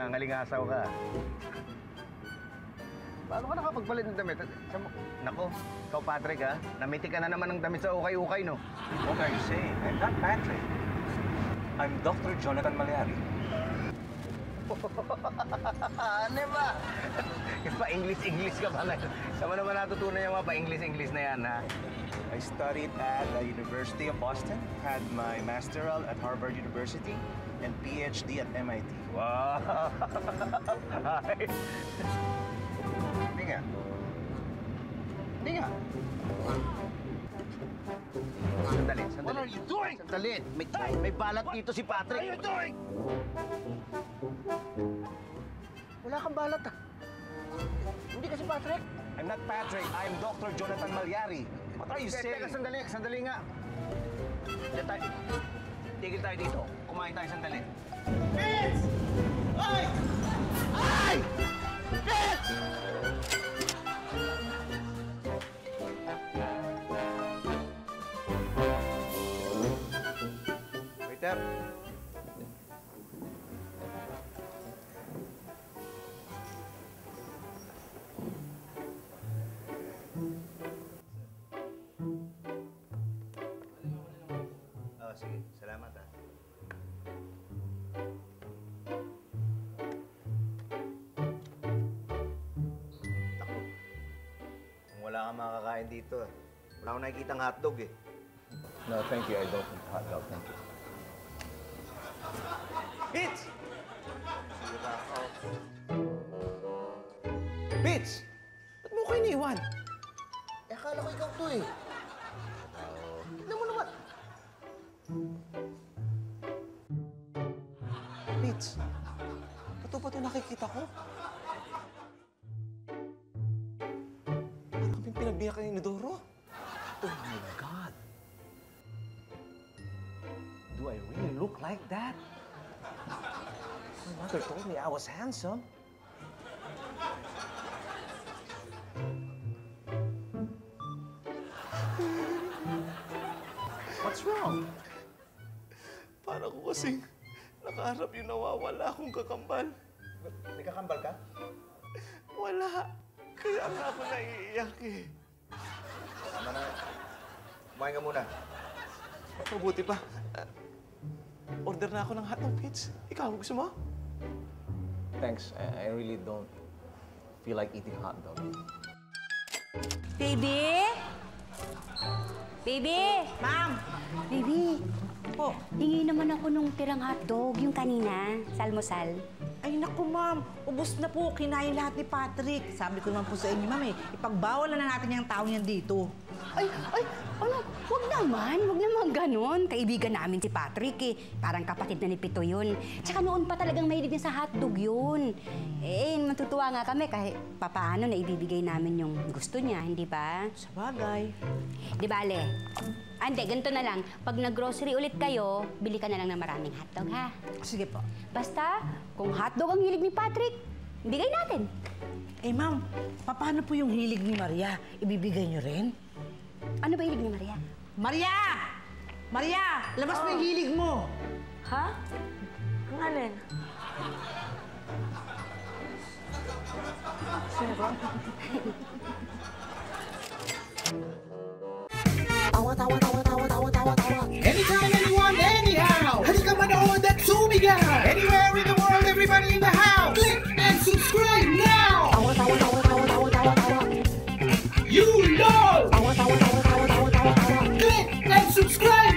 nangangalingasaw ka. Paano ka nakapagpalit ng damit? Nako, ikaw Patrick ha? Namiti ka na naman ng damit sa ukay-ukay, no? What are you saying? I'm not Patrick. I'm Dr. Jonathan Malyari. Ano ba? Pa-English ka ba ngayon? Saan mo naman natutunan yung mga pa-English na yan, ha? I studied at the University of Boston, had my masteral at Harvard University, and PhD at MIT. Wow! Hindi nga. Hindi nga. Sandali. What are you doing? Sandali. May balat dito si Patrick. What are you doing? Wala kang balat, ah. Hindi ka si Patrick. I'm not Patrick. I'm Dr. Jonathan Malyari. What are you saying? Teka, sandali nga. Tigil tayo dito. Kumain tayo sandali. Vince! Ay! Ay! Vince! Waiter. Oh, sige. Salamat, ah. Naku. Kung wala kang makakain dito, wala akong nakikitang hotdog, eh. No, thank you. I don't eat hot dog. Thank you. Pitch! Pitch! Ba't mo ko iniwan? Eh, akala ko ikaw to eh. Tignan mo naman. Pitch, ito ba ito nakikita ko? Parang kaming pinagbiyak ni Inodoro. Oh my God! Do I really look like that? My mother told me I was handsome. What's wrong? Parang ko kasing nakaharap yung nawawala akong kakambal. May kakambal ka? Wala. Kaya nga ako naiiyak eh. Tama na. Kumain ka muna. Mabuti pa. Order na ako ng hotdog, Pitch. Ikaw, gusto mo? Thanks. I really don't feel like eating hot dog. Baby? Baby? Ma'am! Baby, Po. hingi naman ako nung tirang hotdog, yung kanina, sa almusal. Ay, naku, ma'am. Ubus na po. Kinain lahat ni Patrick. Sabi ko naman po sa inyo, ma'am, ipagbawal na natin yung tao niyan dito. Ay, ano, wag naman ganon. Kaibigan namin si Patrick eh. Parang kapatid na ni Pito yun. Tsaka noon pa talagang mahilig din sa hotdog yun. Eh, matutuwa nga kami kahit papaano na ibibigay namin yung gusto niya, hindi ba? Sa bagay. Di ba, Ale? Hindi, ganito na lang. Pag nag-grocery ulit kayo, bili ka na lang ng maraming hotdog, ha? Sige po. Basta, kung hotdog ang hilig ni Patrick, bigay natin. Eh, ma'am, paano po yung hilig ni Maria? Ibibigay niyo rin? Ano ba hilig ni Maria? Maria! Maria! Labas mo yung hilig mo! Ha? Ang alin? Sino ba? Anytime, anyone, anyhow. Halika manood at sumigaw. Anywhere in the world, everybody in the house. Click and subscribe now. You know. Click and subscribe